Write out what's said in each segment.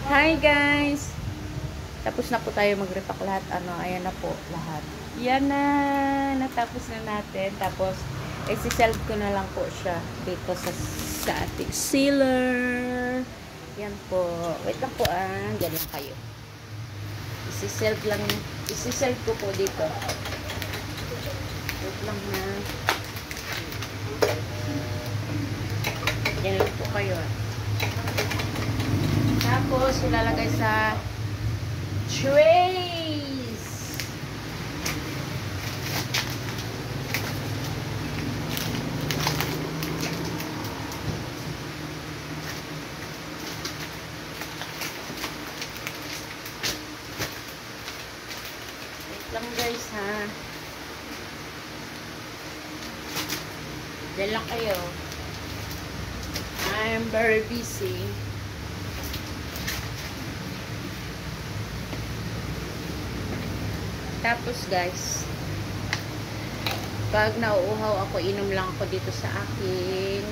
Hi guys! Tapos na po tayo mag-repack lahat. Ayan na po lahat. Yan na! Natapos na natin. Tapos, isi-self ko na lang po siya dito sa ating sealer. Yan po. Wait lang po Ganyan kayo. Isi-self ko po dito. Wait lang na. Yan lang po kayo Tapos, ilalagay sa trays. Wait lang guys Diyan lang kayo. I'm very busy. Tapos guys, pag nauuhaw ako, inom lang ako dito sa aking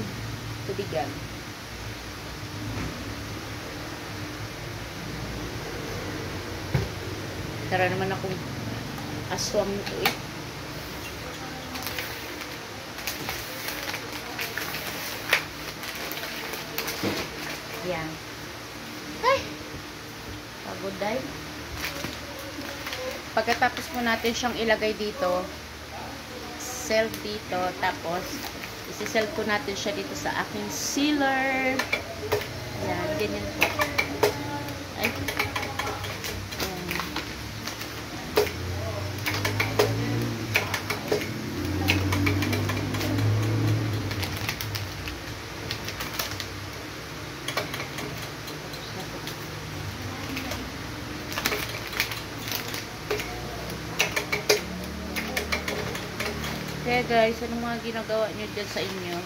tubigan. Tara naman akong aswang ito Yan. Ay! Pagod dahil. Pagkatapos po natin siyang ilagay dito, self dito, tapos isi-self ko natin siya dito sa aking sealer. Yan, ganyan po. Ay. Kaya guys, anong mga ginagawa nyo dyan sa inyo?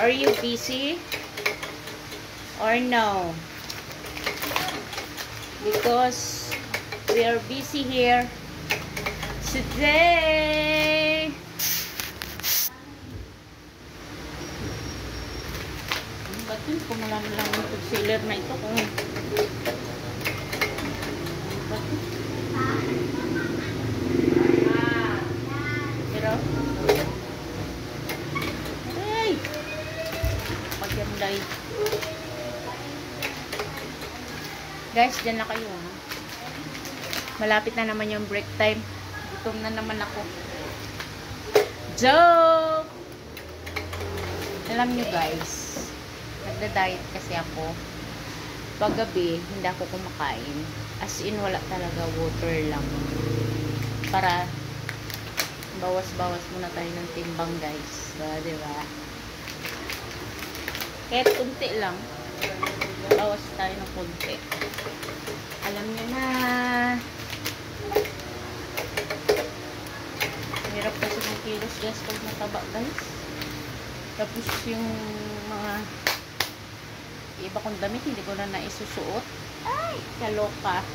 Are you busy? Or no? Because we are busy here today. Ba't yun? Kung malaman lang yung sealer na ito kung hey! Pagyanday. Guys, dyan na kayo Malapit na naman yung break time. Gutom na naman ako. Joke! Alam nyo guys, nagda-diet kasi ako. Paggabi, hindi ako kumakain. As in, wala talaga, water lang. Para bawas-bawas muna tayo ng timbang guys. So, diba? Kahit kunti lang. Bawas tayo ng kunti. Alam nyo na. Hirap kasi ng kilos guys pag mataba guys. Tapos yung mga iba kong damit hindi ko na naisusuot. Ay! Kaloka.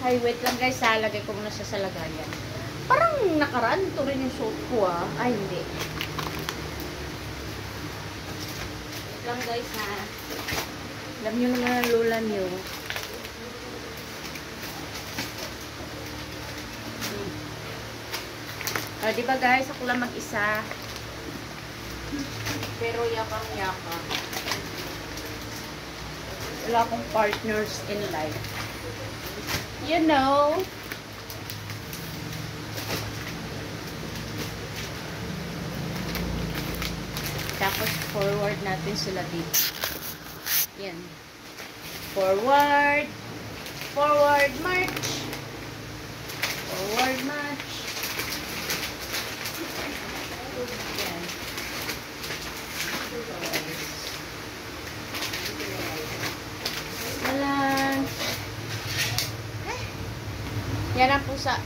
Ay, wait lang guys. Lagay ko muna sa lagayan. Parang nakaraan ito rin yung suot ko Ay, hindi. Wait lang guys Alam nyo naman ang lola nyo. Diba guys, ako lang mag-isa. Pero yakang-yaka. Wala akong partners in life. You know. Tapos, forward natin sila dito. Yan. Forward. Forward march. Forward march. Yan. Balance. Yan ang pusa.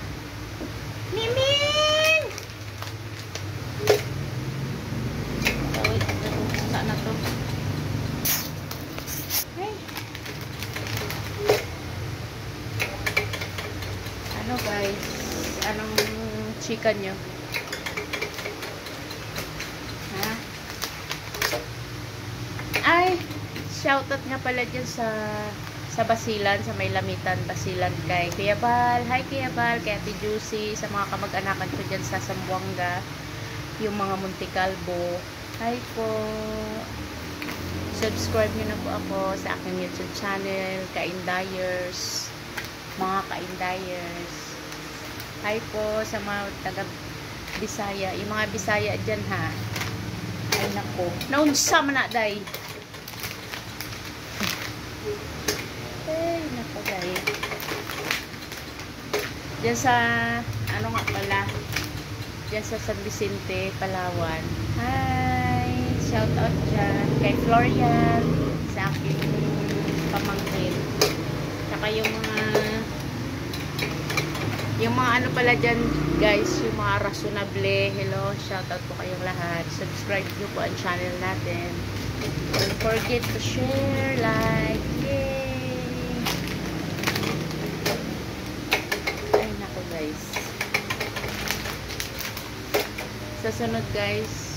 Mimin! Na to. Hey. Ano guys? Anong chika nyo? Ha? Ay! shoutout nga pala dyan sa Basilan, sa may Lamitan, Basilan kay Kuya Bal. Hi Kuya Bal, kay Ate Juicy, sa mga kamag-anakan ko dyan sa Zamboanga, yung mga Montecarlo. Hi po. Subscribe nyo na po ako sa aking YouTube channel, Kaindayers. Mga Kaindayers. Hi po sa mga taga Bisaya. Yung mga Bisaya dyan ha. Ay nako. Naunsa man na day. Ay nako day. Dyan sa ano nga pala. Dyan sa San Vicente, Palawan. Hi. Shout out dyan kay Florian, sa aking pamangkin. Saka yung mga ano pala dyan guys, yung mga Rasunable. Hello, shout out po kayong lahat. Subscribe nyo po ang channel natin. Don't forget to share, like, yay! Ay nako guys. Sa sunod guys,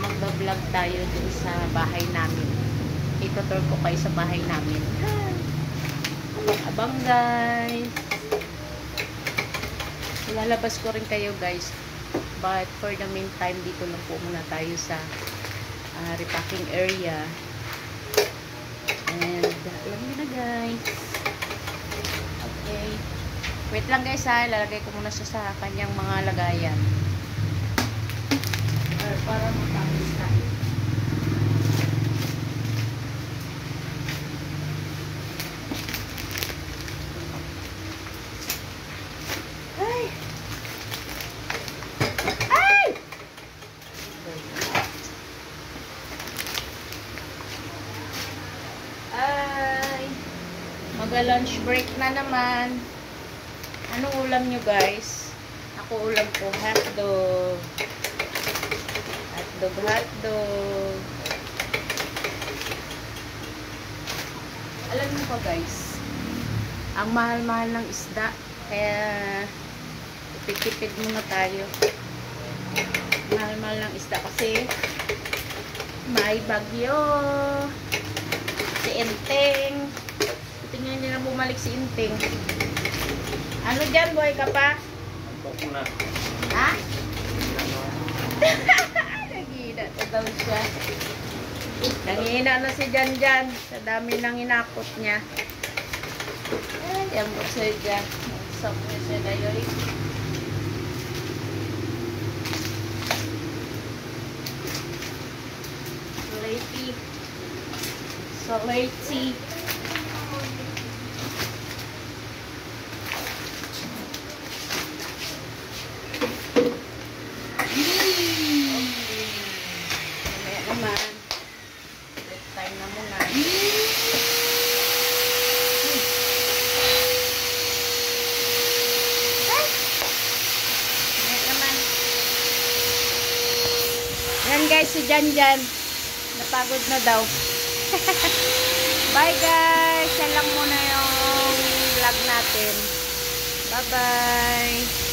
magbablog tayo dun sa bahay namin. Itutur ko kayo sa bahay namin. Abang guys. Lalabas ko rin kayo guys. But for the meantime, dito lang po muna tayo sa repacking area. And alam niyo na guys. Okay. Wait lang guys ha. Lalagay ko muna siya sa kanyang mga lagayan. Para matapos tayo. Ay! Ay! Ay! Mag-lunch break na naman. Anong ulam nyo guys? Ako ulam ko hotdog. Hotdog. Alam niyo pa guys, ang mahal-mahal ng isda, kaya tipid-tipid muna tayo. Mahal-mahal ng isda kasi may bagyo. Si Inteng. Tingnan niyo na bumalik si Inteng. Ano dyan, boy ka pa? Ha? Nagihina na daw siya. Nangihina na si Janjan sa dami ng inakot niya. Ay, ang buksoy dyan. Sok na siya na yun. Salty. Yan guys, si Janjan napagod na daw. Bye guys, yan lang muna yung vlog natin. Bye bye.